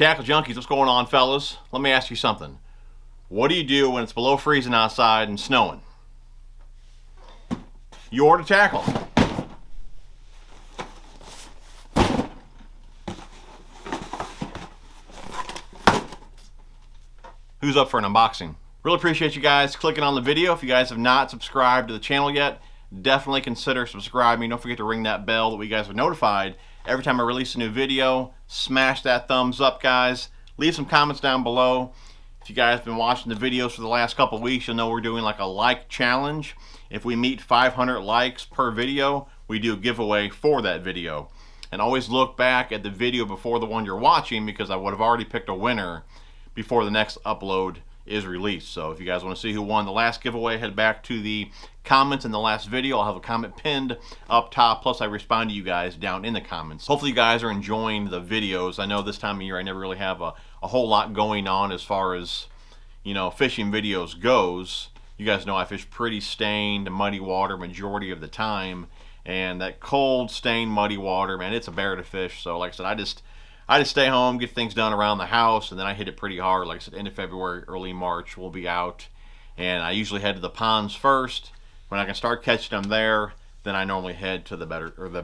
Tackle junkies, what's going on, fellas? Let me ask you something. What do you do when it's below freezing outside and snowing? You order tackle. Who's up for an unboxing? Really appreciate you guys clicking on the video. If you guys have not subscribed to the channel yet, definitely consider subscribing. Don't forget to ring that bell that we guys are notified every time I release a new video. Smash that thumbs up, guys. Leave some comments down below. If you guys have been watching the videos for the last couple of weeks, you'll know we're doing like a like challenge. If we meet 500 likes per video, we do a giveaway for that video. And always look back at the video before the one you're watching, because I would have already picked a winner before the next upload is released. So if you guys want to see who won the last giveaway, head back to the comments in the last video. I'll have a comment pinned up top, plus I respond to you guys down in the comments. Hopefully you guys are enjoying the videos. I know this time of year I never really have a whole lot going on as far as, you know, fishing videos goes. You guys know I fish pretty stained, muddy water majority of the time, and that cold, stained, muddy water, man, it's a bear to fish. So like I said, I just stay home, get things done around the house, and then I hit it pretty hard. Like I said, end of February, early March, we'll be out. And I usually head to the ponds first. When I can start catching them there, then I normally head to the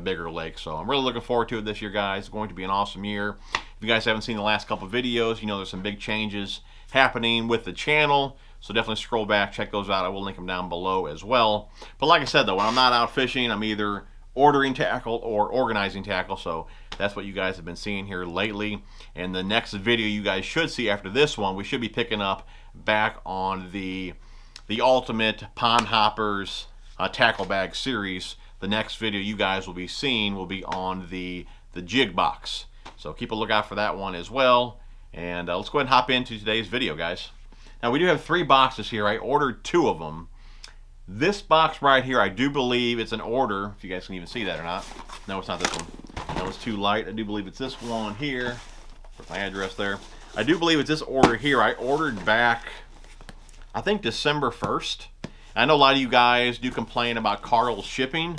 bigger lake. So I'm really looking forward to it this year, guys. It's going to be an awesome year. If you guys haven't seen the last couple videos, you know there's some big changes happening with the channel. So definitely scroll back, check those out. I will link them down below as well. But like I said, though, when I'm not out fishing, I'm either ordering tackle or organizing tackle. So that's what you guys have been seeing here lately. And the next video you guys should see after this one, we should be picking up back on the Ultimate Pond Hoppers tackle bag series. The next video you guys will be seeing will be on the jig box. So keep a lookout for that one as well. And let's go ahead and hop into today's video, guys. Now we do have 3 boxes here. I ordered 2 of them. This box right here, I do believe it's an order, if you guys can even see that or not. No, it's not this one. No, it's too light. I do believe it's this one here. Put my address there. I do believe it's this order here. I ordered back, I think, December 1st. I know a lot of you guys do complain about Karl's shipping,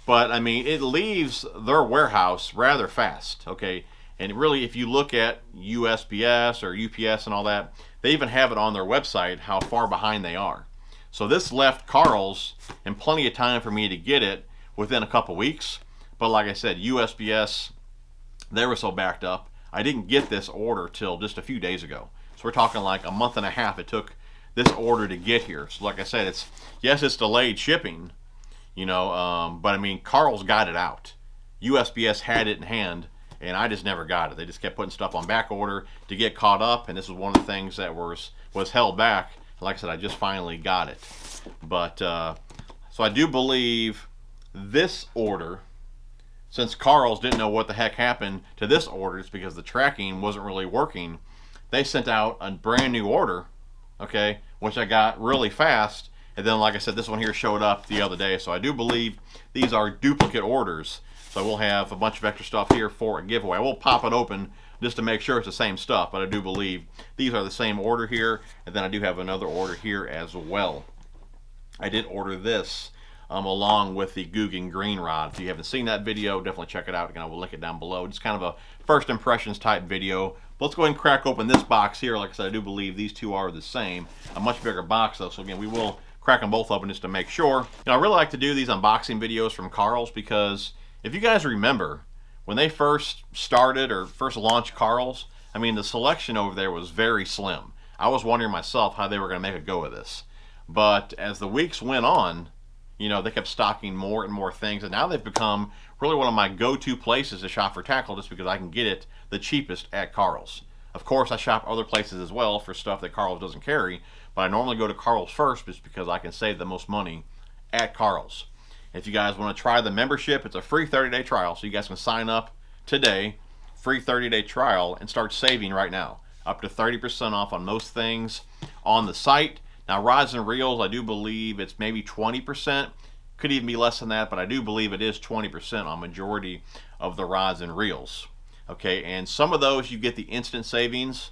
but I mean, it leaves their warehouse rather fast, okay? And really, if you look at USPS or UPS and all that, they even have it on their website how far behind they are. So this left Karl's in plenty of time for me to get it within a couple weeks. But like I said, USPS, they were so backed up, I didn't get this order till just a few days ago. So we're talking like a month and a half it took this order to get here. So like I said, yes, it's delayed shipping, you know, but I mean, Karl's got it out. USPS had it in hand, and I just never got it. They just kept putting stuff on back order to get caught up, and this was one of the things that was held back. Like I said, I just finally got it. But so I do believe this order, since Karl's didn't know what the heck happened to this order, it's because the tracking wasn't really working. They sent out a brand new order, okay, which I got really fast. And then, like I said, this one here showed up the other day. So I do believe these are duplicate orders. So we'll have a bunch of extra stuff here for a giveaway. I will pop it open just to make sure it's the same stuff, but I do believe these are the same order here. And then I do have another order here as well. I did order this along with the Guggen green rod. If you haven't seen that video, definitely check it out. Again, I will link it down below. Just kind of a first impressions type video. But let's go ahead and crack open this box here. Like I said, I do believe these two are the same. A much bigger box though, so again, we will crack them both open just to make sure. You know, I really like to do these unboxing videos from Karl's because if you guys remember, when they first started or first launched Karl's, I mean, the selection over there was very slim. I was wondering myself how they were going to make a go of this. But as the weeks went on, you know, they kept stocking more and more things, and now they've become really one of my go-to places to shop for tackle just because I can get it the cheapest at Karl's. Of course, I shop other places as well for stuff that Karl's doesn't carry, but I normally go to Karl's first just because I can save the most money at Karl's. If you guys want to try the membership, it's a free 30-day trial, so you guys can sign up today, free 30-day trial, and start saving right now. Up to 30% off on most things on the site. Now, rods and reels, I do believe it's maybe 20%. Could even be less than that, but I do believe it is 20% on majority of the rods and reels. Okay, and some of those you get the instant savings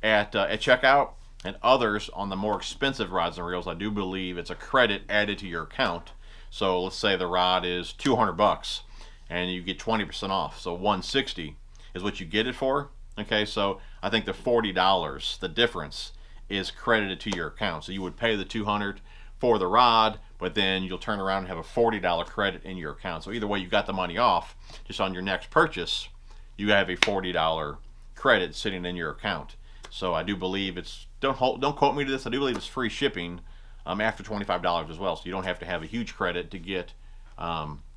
at checkout, and others on the more expensive rods and reels, I do believe it's a credit added to your account. So let's say the rod is $200 and you get 20% off. So $160 is what you get it for. Okay, so I think the $40, the difference, is credited to your account. So you would pay the $200 for the rod, but then you'll turn around and have a $40 credit in your account. So either way, you got the money off. Just on your next purchase, you have a $40 credit sitting in your account. So I do believe it's, don't quote me to this, I do believe it's free shipping after $25 as well. So you don't have to have a huge credit to get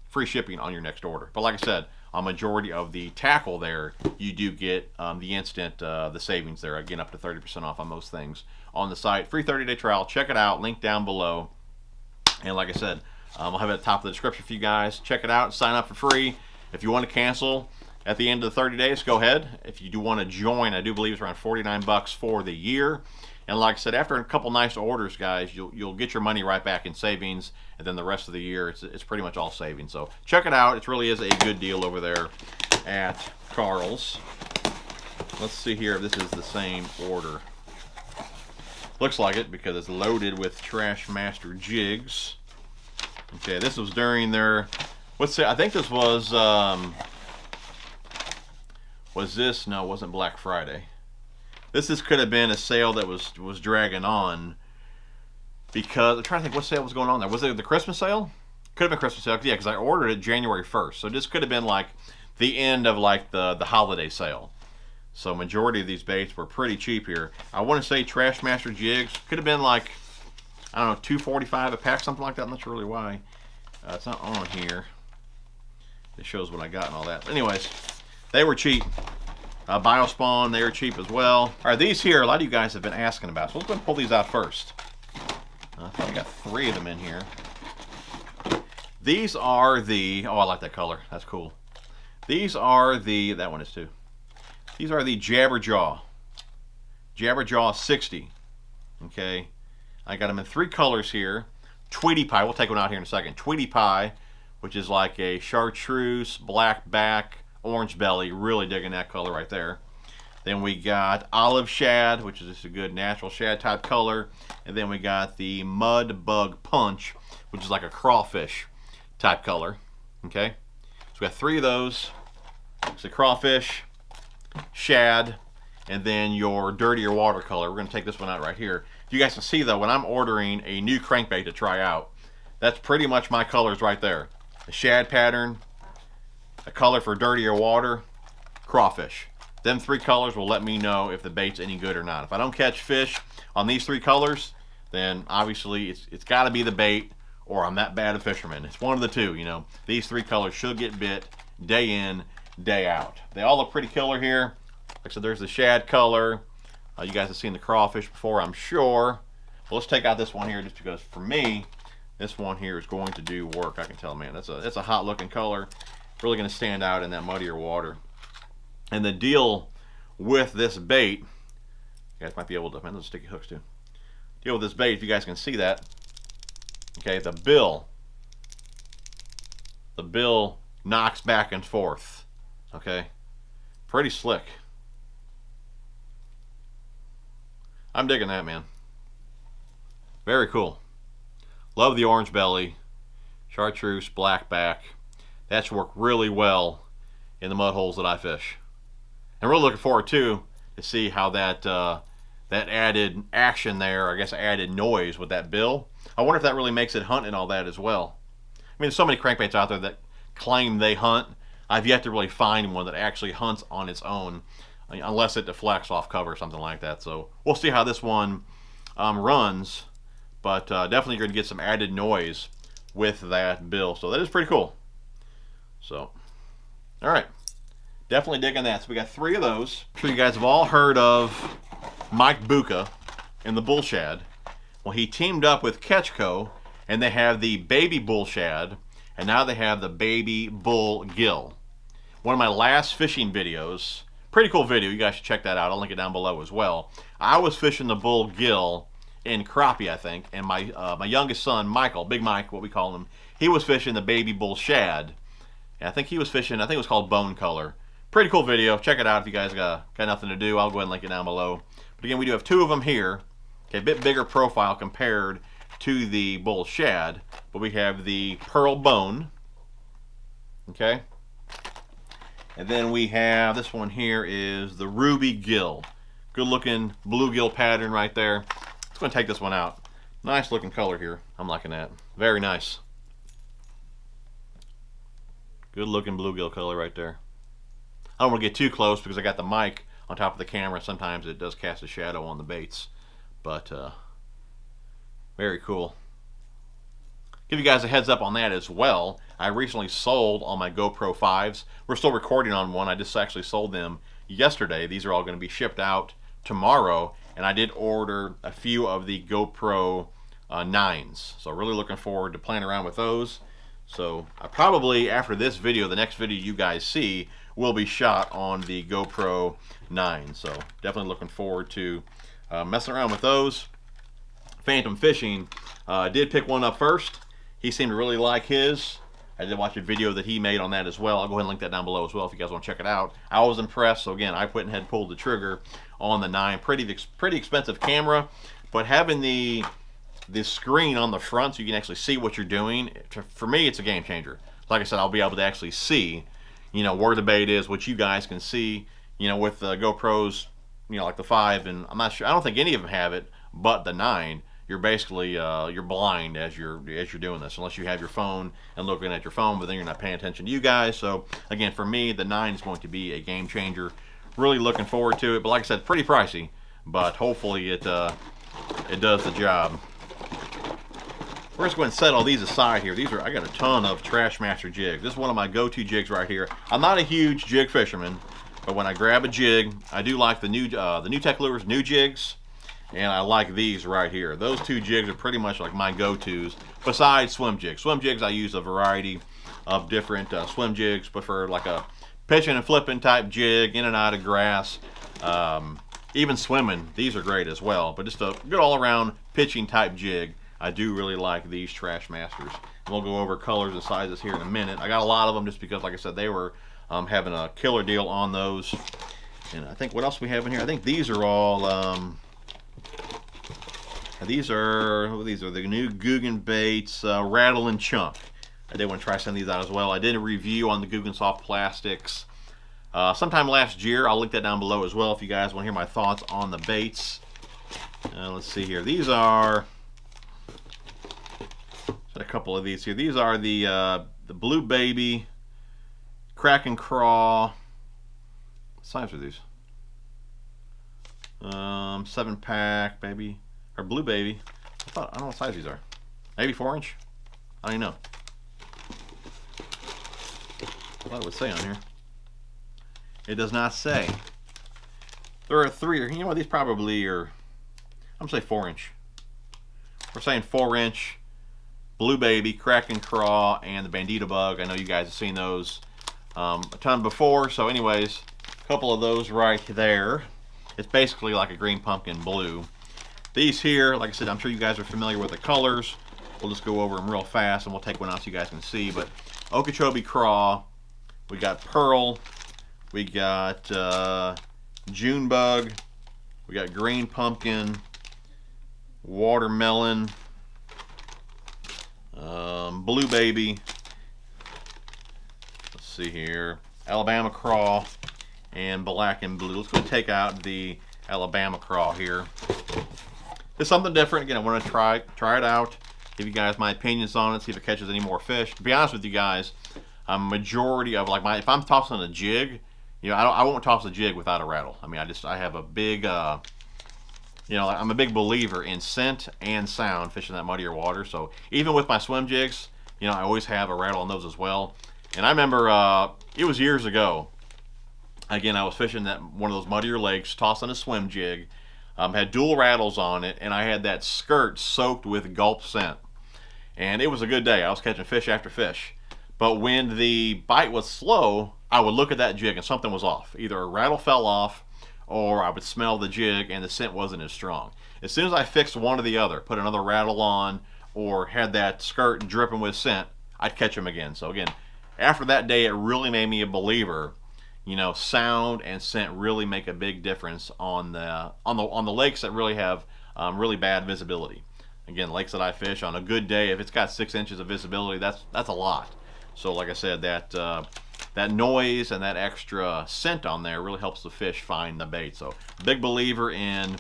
free shipping on your next order. But like I said, a majority of the tackle there, you do get the instant, the savings there, again, up to 30% off on most things on the site. Free 30-day trial, check it out, link down below. And like I said, I'll have it at the top of the description for you guys. Check it out, sign up for free. If you want to cancel at the end of the 30 days, go ahead. If you do want to join, I do believe it's around 49 bucks for the year. And like I said, after a couple nice orders, guys, you'll get your money right back in savings, and then the rest of the year, it's pretty much all savings. So check it out. It really is a good deal over there at Karls. Let's see here if this is the same order. Looks like it because it's loaded with Trash Master Jigs. Okay, this was during their, what's it? I think this was this? No, it wasn't Black Friday. This could have been a sale that was dragging on, because I'm trying to think what sale was going on there. Was it the Christmas sale? Could have been Christmas sale, yeah, because I ordered it January 1st. So this could have been like the end of like the holiday sale. So majority of these baits were pretty cheap here. I want to say Trash Master Jigs could have been like, I don't know, $2.45 a pack, something like that. I'm not sure really why. It's not on here. It shows what I got and all that. But anyways, they were cheap. Biospawn, they are cheap as well. All right, these here, a lot of you guys have been asking about. So let's go and pull these out first. I think I got 3 of them in here. These are the, oh, I like that color. That's cool. These are the, that one is too. These are the Jabberjaw. Jabberjaw 60. Okay. I got them in 3 colors here. Tweety Pie, we'll take one out here in a second. Tweety Pie, which is like a chartreuse, black back, orange belly. Really digging that color right there. Then we got Olive Shad, which is just a good natural shad type color. And then we got the Mud Bug Punch, which is like a crawfish type color. Okay, so we got 3 of those. It's a crawfish, shad, and then your dirtier watercolor. We're going to take this one out right here. You guys can see though, when I'm ordering a new crankbait to try out, that's pretty much my colors right there. The shad pattern, a color for dirtier water, crawfish. Them 3 colors will let me know if the bait's any good or not. If I don't catch fish on these 3 colors, then obviously it's got to be the bait, or I'm that bad a fisherman. It's one of the two, you know. These 3 colors should get bit day in, day out. They all look pretty killer here. Like I said, there's the shad color. You guys have seen the crawfish before, I'm sure. Well, let's take out this one here, just because for me, this one here is going to do work. I can tell, man. That's a hot looking color. Really going to stand out in that muddier water. And the deal with this bait, you guys might be able to, man, those sticky hooks too. Deal with this bait, if you guys can see that. Okay, the bill knocks back and forth. Okay, pretty slick. I'm digging that, man. Very cool. Love the orange belly, chartreuse, black back. That's worked really well in the mud holes that I fish. And really looking forward to see how that that added action there, I guess added noise with that bill. I wonder if that really makes it hunt and all that as well. I mean, there's so many crankbaits out there that claim they hunt. I've yet to really find one that actually hunts on its own, unless it deflects off cover or something like that. So we'll see how this one runs, but definitely you're going to get some added noise with that bill. So that is pretty cool. So, all right, definitely digging that. So we got 3 of those. I'm sure you guys have all heard of Mike Buka and the Bull Shad. Well, he teamed up with Aftco, and they have the Baby Bull Shad, and now they have the Baby Bull Gill. One of my last fishing videos, pretty cool video, you guys should check that out. I'll link it down below as well. I was fishing the Bull Gill in crappie, I think, and my youngest son, Michael, Big Mike, what we call him, he was fishing the Baby Bull Shad. And I think he was fishing, I think it was called Bone Color. Pretty cool video. Check it out if you guys got nothing to do. I'll go ahead and link it down below. But again, we do have 2 of them here. Okay, a bit bigger profile compared to the Bull Shad. But we have the Pearl Bone. Okay. And then we have, this one here is the Ruby Gill. Good looking bluegill pattern right there. Just going to take this one out. Nice looking color here. I'm liking that. Very nice. Good looking bluegill color right there. I don't want to get too close because I got the mic on top of the camera. Sometimes it does cast a shadow on the baits. But very cool. Give you guys a heads up on that as well. I recently sold all my GoPro 5s. We're still recording on one. I just actually sold them yesterday. These are all going to be shipped out tomorrow. And I did order a few of the GoPro 9s. So really looking forward to playing around with those. So I probably, after this video, the next video you guys see will be shot on the GoPro 9. So definitely looking forward to messing around with those. Phantom Fishing did pick one up first. He seemed to really like his. I did watch a video that he made on that as well. I'll go ahead and link that down below as well if you guys want to check it out. I was impressed. So again, I went ahead and pulled the trigger on the 9. Pretty expensive camera, but having the screen on the front so you can actually see what you're doing, for me it's a game changer. Like I said, I'll be able to actually see, you know, where the bait is, which you guys can see, you know, with the GoPros, you know, like the 5, and I'm not sure, I don't think any of them have it, but the 9. You're basically you're blind as you're doing this, unless you have your phone and looking at your phone, but then you're not paying attention to you guys. So again, for me, the 9 is going to be a game changer. Really looking forward to it, but like I said, pretty pricey, but hopefully it does the job. We're just going to set all these aside here. These are, I got a ton of Trashmaster jigs. This is one of my go-to jigs right here. I'm not a huge jig fisherman, but when I grab a jig, I do like the new Tech Lures, new jigs. And I like these right here. Those two jigs are pretty much like my go-tos, besides swim jigs. Swim jigs, I use a variety of different swim jigs, but for like a pitching and flipping type jig, in and out of grass, even swimming, these are great as well. But just a good all-around pitching type jig, I do really like these Trashmasters. We'll go over colors and sizes here in a minute. I got a lot of them just because, like I said, they were having a killer deal on those. And I think what else we have in here? I think these are all... These are the new Guggen Baits Rattling Chunk. I did want to try some of these out as well. I did a review on the Guggen Soft Plastics sometime last year. I'll link that down below as well if you guys want to hear my thoughts on the baits. Let's see here. These are a couple of these here. These are the Blue Baby Crack and Craw. What size are these? 7-pack, baby. Or Blue Baby. I don't know what size these are. Maybe 4-inch? I don't know. I thought it would say on here. It does not say. There are 3. You know what? These probably are, I'm going to say 4-inch. We're saying 4-inch Blue Baby, Crack and Craw, and the Bandito Bug. I know you guys have seen those a ton before. So anyways, a couple of those right there. It's basically like a green pumpkin blue. These here, like I said, I'm sure you guys are familiar with the colors. We'll just go over them real fast, and we'll take one out so you guys can see. But Okeechobee Craw, we got Pearl, we got June Bug, we got Green Pumpkin, Watermelon, Blue Baby, let's see here, Alabama Craw, and Black and Blue. Let's go take out the Alabama Craw here. It's something different. Again, I want to try it out, give you guys my opinions on it, see if it catches any more fish. To be honest with you guys, a majority of if I'm tossing a jig, you know, I won't toss a jig without a rattle. I mean, I have a big, you know, I'm a big believer in scent and sound fishing that muddier water. So even with my swim jigs, you know, I always have a rattle on those as well. And I remember it was years ago. Again, I was fishing one of those muddier lakes, tossing a swim jig. Had dual rattles on it, and I had that skirt soaked with gulp scent. And it was a good day. I was catching fish after fish. But when the bite was slow, I would look at that jig and something was off. Either a rattle fell off, or I would smell the jig and the scent wasn't as strong. As soon as I fixed one or the other, put another rattle on, or had that skirt dripping with scent, I'd catch them again. So again, after that day, it really made me a believer. You know, sound and scent really make a big difference on the lakes that really have really bad visibility. Again, lakes that I fish, on a good day, if it's got 6 inches of visibility, that's a lot. So like I said, that that noise and that extra scent on there really helps the fish find the bait. So big believer in,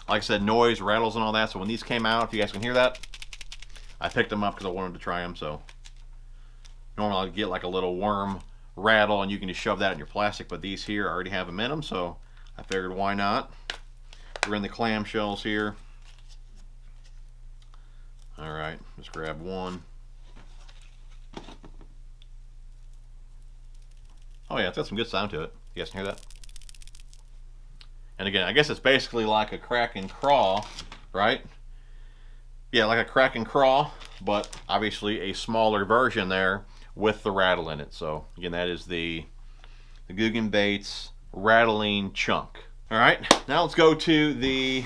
like I said, noise, rattles, and all that. So when these came out, if you guys can hear that, I picked them up because I wanted to try them. So normally I'd get like a little worm rattle and you can just shove that in your plastic, but these here I already have them in them, so I figured why not. We're in the clamshells here. All right, let's grab one. Oh yeah, it's got some good sound to it. You guys can hear that? And again, I guess it's basically like a crack and craw, right? Yeah, like a crack and craw, but obviously a smaller version there with the rattle in it. So again, that is the Swimbaits Rattling chunk. All right, now let's go to the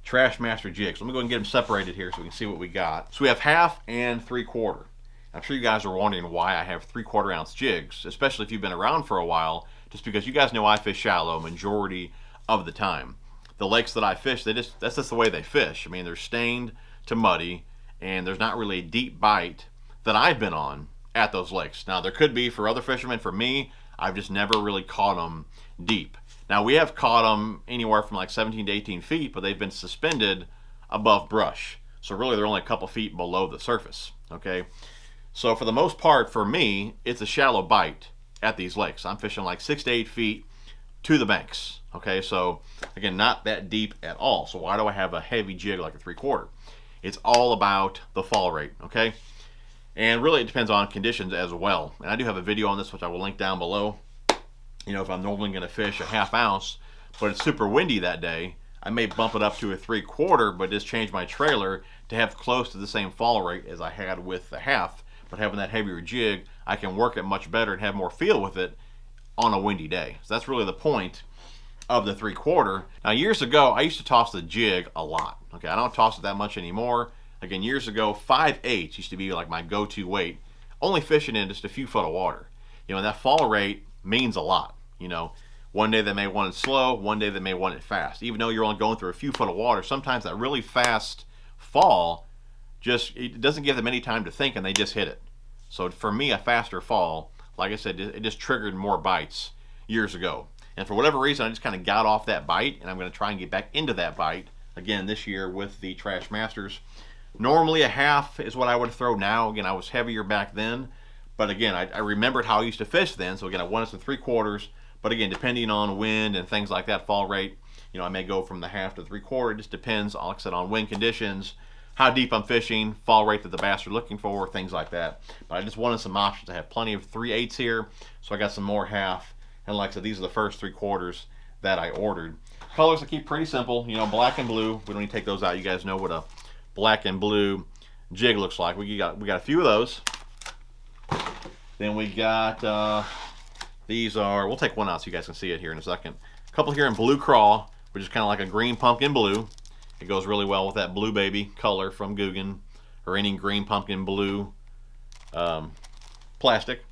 Trash Master jigs. Let me go and get them separated here so we can see what we got. So we have 1/2 and 3/4. I'm sure you guys are wondering why I have 3/4 ounce jigs, especially if you've been around for a while, just because you guys know I fish shallow majority of the time. The lakes that I fish, that's just the way they fish. I mean, they're stained to muddy, and there's not really a deep bite that I've been on at those lakes. Now, there could be for other fishermen. For me, I've just never really caught them deep. Now, we have caught them anywhere from like 17 to 18 feet, but they've been suspended above brush. So really, they're only a couple feet below the surface, okay? So for the most part, for me, it's a shallow bite at these lakes. I'm fishing like 6 to 8 feet to the banks, okay? So again, not that deep at all. So why do I have a heavy jig like a 3/4? It's all about the fall rate, okay? And really it depends on conditions as well. And I do have a video on this, which I will link down below. You know, if I'm normally gonna fish a 1/2 ounce, but it's super windy that day, I may bump it up to a 3/4, but just change my trailer to have close to the same fall rate as I had with the 1/2. But having that heavier jig, I can work it much better and have more feel with it on a windy day. So that's really the point of the 3/4. Now, years ago, I used to toss the jig a lot. Okay, I don't toss it that much anymore. Again, years ago, 5/8 used to be like my go-to weight, only fishing in just a few foot of water. You know, and that fall rate means a lot. You know, one day they may want it slow, one day they may want it fast. Even though you're only going through a few foot of water, sometimes that really fast fall it doesn't give them any time to think and they just hit it. So for me, a faster fall, like I said, it just triggered more bites years ago. And for whatever reason, I just kind of got off that bite, and I'm going to try and get back into that bite again this year with the Trash Masters. Normally a 1/2 is what I would throw now. Again, I was heavier back then, but again, I remembered how I used to fish then. So again, I wanted some 3/4, but again, depending on wind and things like that, fall rate, you know, I may go from the 1/2 to 3/4. It just depends, like I said, on wind conditions, how deep I'm fishing, fall rate that the bass are looking for, things like that. But I just wanted some options. I have plenty of 3/8 here, so I got some more 1/2. And like I said, these are the first 3/4 that I ordered. Colors I keep pretty simple, you know, black and blue. We don't need to take those out. You guys know what a black and blue jig looks like. We got a few of those. Then we got these are, we'll take one out so you guys can see it here in a second. A couple here in blue craw, which is kind of like a green pumpkin blue. It goes really well with that Blue Baby color from Guggen, or any green pumpkin blue plastic.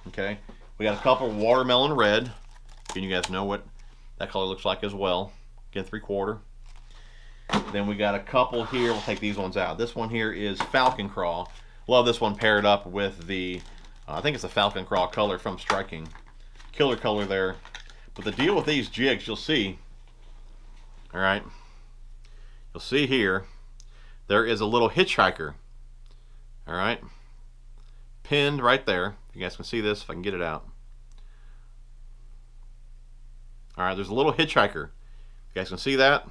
Okay, we got a couple watermelon red. Can you guys know what that color looks like as well? Again, 3/4. Then we got a couple here. We'll take these ones out. This one here is Falcon Craw. Love this one paired up with the, I think it's the Falcon Craw color from Striking. Killer color there. But the deal with these jigs, you'll see, all right, you'll see here, there is a little hitchhiker, all right, pinned right there. You guys can see this if I can get it out. All right, there's a little hitchhiker. You guys can see that,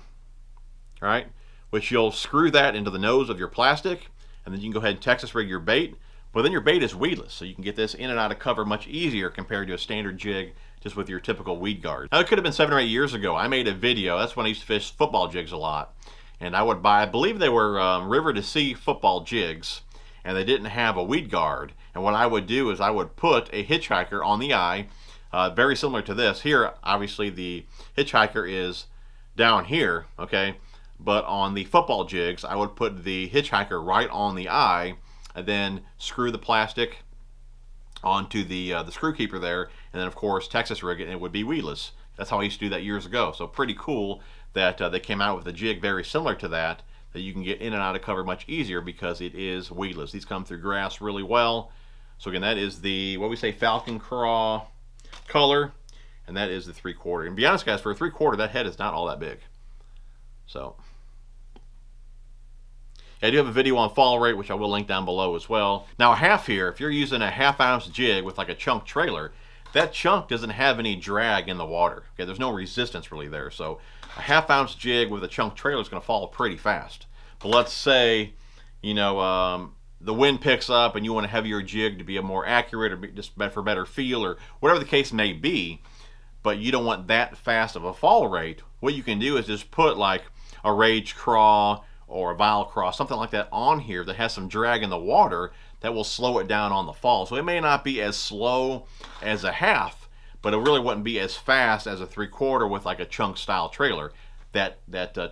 all right, which you'll screw that into the nose of your plastic, and then you can go ahead and Texas rig your bait. But then your bait is weedless, so you can get this in and out of cover much easier compared to a standard jig just with your typical weed guard. Now, it could have been 7 or 8 years ago. I made a video. That's when I used to fish football jigs a lot. And I would buy, I believe they were river to sea football jigs, and they didn't have a weed guard. And what I would do is I would put a hitchhiker on the eye, very similar to this. Here, obviously, the hitchhiker is down here, okay? But on the football jigs, I would put the hitchhiker right on the eye, and then screw the plastic onto the screw keeper there, and then of course Texas rig it, and it would be weedless. That's how I used to do that years ago. So pretty cool that they came out with a jig very similar to that you can get in and out of cover much easier because it is weedless. These come through grass really well. So again, that is the, what we say, Falcon Craw color, and that is the 3/4. And to be honest, guys, for a 3/4, that head is not all that big. So I do have a video on fall rate, which I will link down below as well. Now a half here, if you're using a 1/2 ounce jig with like a chunk trailer, that chunk doesn't have any drag in the water. Okay, there's no resistance really there. So a 1/2 ounce jig with a chunk trailer is going to fall pretty fast. But let's say, you know, the wind picks up and you want a heavier jig to be a more accurate, or just for better feel, or whatever the case may be, but you don't want that fast of a fall rate. What you can do is just put like a Rage Craw or a Vile Craw, something like that on here that has some drag in the water that will slow it down on the fall. So it may not be as slow as a 1/2, but it really wouldn't be as fast as a 3/4 with like a chunk style trailer. That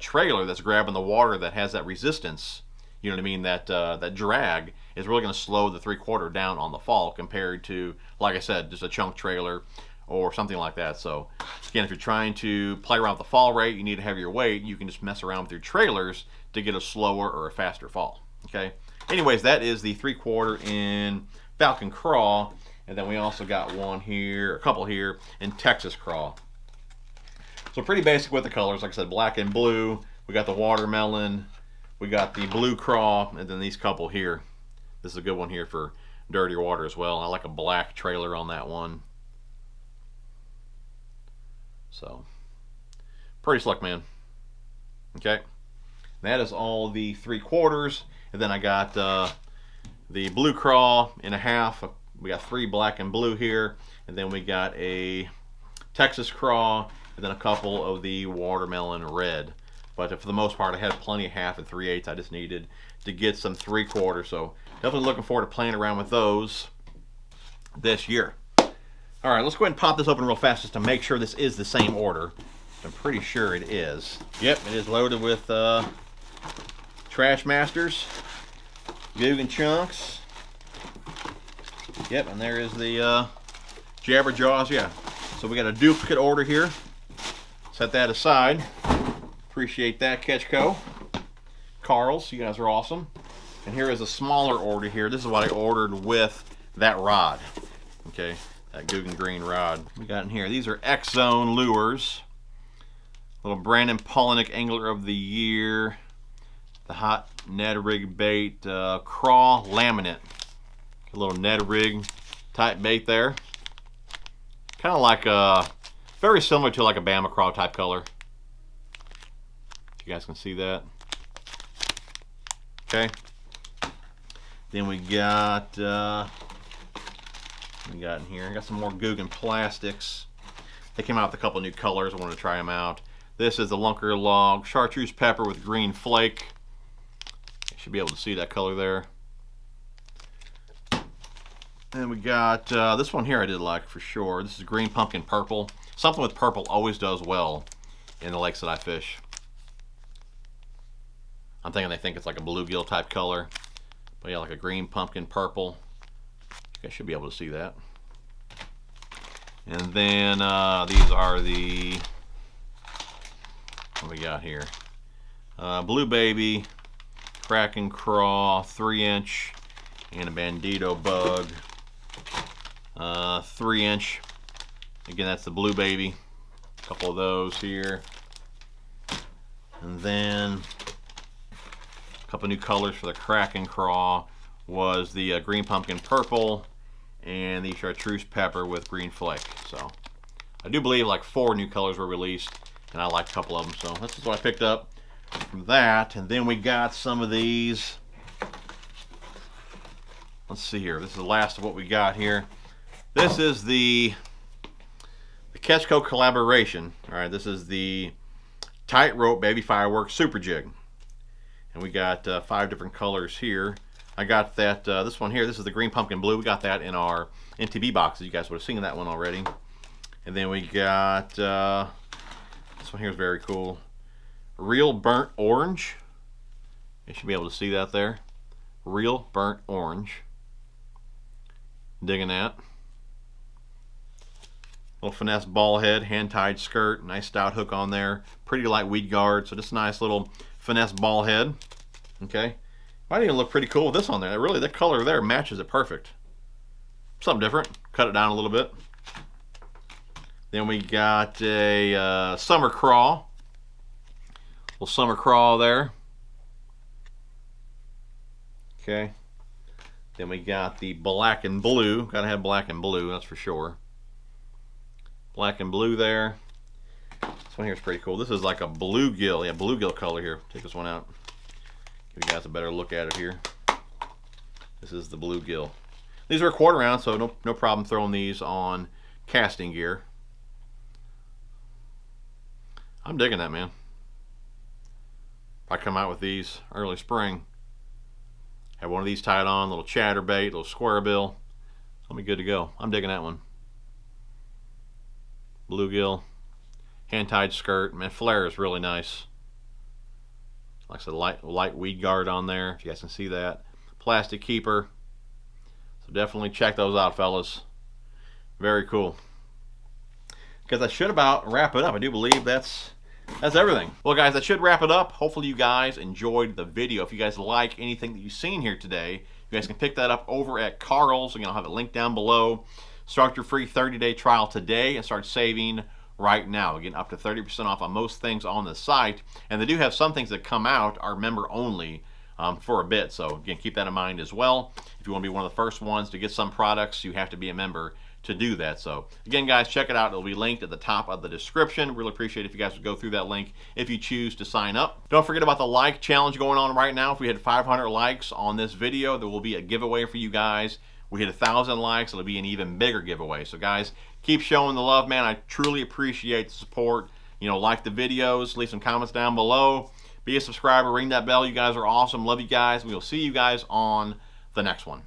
trailer that's grabbing the water that has that resistance, you know what I mean, that drag is really going to slow the 3/4 down on the fall compared to, like I said, just a chunk trailer or something like that. So again, if you're trying to play around with the fall rate, you need a heavier weight, you can just mess around with your trailers to get a slower or a faster fall. Okay. Anyways, that is the 3/4 in Falcon Craw, and then we also got one here, a couple here in Texas Craw. So pretty basic with the colors, like I said, black and blue. We got the watermelon, we got the blue craw, and then these couple here. This is a good one here for dirtier water as well. I like a black trailer on that one. So pretty slick, man. Okay, that is all the 3/4, and then I got the blue craw in a 1/2. We got 3 black and blue here, and then we got a Texas craw, and then a couple of the watermelon red. But for the most part, I had plenty of 1/2 and 3/8. I just needed to get some 3/4. So definitely looking forward to playing around with those this year. All right, let's go ahead and pop this open real fast just to make sure this is the same order. I'm pretty sure it is. Yep, it is loaded with Trash Masters, Guggen Chunks. Yep, and there is the Jabberjaws. Yeah, so we got a duplicate order here. Set that aside. Appreciate that, Aftco. Karls, you guys are awesome. And here is a smaller order here. This is what I ordered with that rod. Okay, that Guggen green rod. We got in here, these are X-Zone lures. Little Brandon Polinick Angler of the Year. The Hot Ned Rig Bait Craw Laminate. A little Ned Rig type bait there. Kind of like a, very similar to like a Bama Craw type color. You guys can see that. Okay. Then we got in here. I got some more Guggen plastics. They came out with a couple new colors. I wanted to try them out. This is the Lunker Log Chartreuse Pepper with Green Flake. You should be able to see that color there. And we got this one here I did like for sure. This is Green Pumpkin Purple. Something with purple always does well in the lakes that I fish. I'm thinking they think it's like a Bull Gill type color. But yeah, like a Green Pumpkin Purple. You guys should be able to see that. And then these are the, what we got here? Blue Baby, Kraken Craw, 3-inch, and a Bandito Bug, 3-inch. Again, that's the Blue Baby. A couple of those here. And then a couple new colors for the Kraken Craw was the Green Pumpkin Purple and the Chartreuse Pepper with Green Flake. So I do believe like 4 new colors were released, and I like a couple of them. So that's just what I picked up from that. And then we got some of these. Let's see here. This is the last of what we got here. This is the Aftco collaboration. All right, this is the Tightrope Baby Fireworks Super Jig. And we got 5 different colors here. I got that, this one here, this is the Green Pumpkin Blue. We got that in our NTB boxes. You guys would have seen that one already. And then we got, this one here is very cool. Real Burnt Orange. You should be able to see that there. Real Burnt Orange. Digging that. Little finesse ball head, hand-tied skirt, nice stout hook on there. Pretty light weed guard, so just a nice little finesse ball head. Okay. Might even look pretty cool with this on there. Really, the color there matches it perfect. something different. Cut it down a little bit. Then we got a summer crawl. Little summer crawl there. Okay. Then we got the black and blue. Gotta have black and blue, that's for sure. Black and blue there. This one here is pretty cool. This is like a Blue Gill. Yeah, Blue Gill color here. Take this one out. Give you guys a better look at it here. This is the Blue Gill. These are a 1/4 ounce, so no problem throwing these on casting gear. I'm digging that, man. If I come out with these early spring, have one of these tied on, little chatterbait, little square bill, I'll be good to go. I'm digging that one. Blue Gill, hand-tied skirt. Man, flare is really nice. Like I said, light weed guard on there, if you guys can see that. Plastic keeper. So definitely check those out, fellas. Very cool. Because I should about wrap it up. I do believe that's everything. Well, guys, that should wrap it up. Hopefully you guys enjoyed the video. If you guys like anything that you've seen here today, you guys can pick that up over at Karls. Again, I'll have a link down below. Start your free 30-day trial today and start saving right now. Again, up to 30% off on most things on the site. And they do have some things that come out are member only for a bit. So again, keep that in mind as well. If you want to be one of the first ones to get some products, you have to be a member to do that. So again, guys, check it out. It'll be linked at the top of the description. Really appreciate it if you guys would go through that link if you choose to sign up. Don't forget about the like challenge going on right now. If we had 500 likes on this video, there will be a giveaway for you guys. We hit 1,000 likes, it'll be an even bigger giveaway. So guys, keep showing the love, man. I truly appreciate the support. You know, like the videos, leave some comments down below. Be a subscriber, ring that bell. You guys are awesome. Love you guys. We will see you guys on the next one.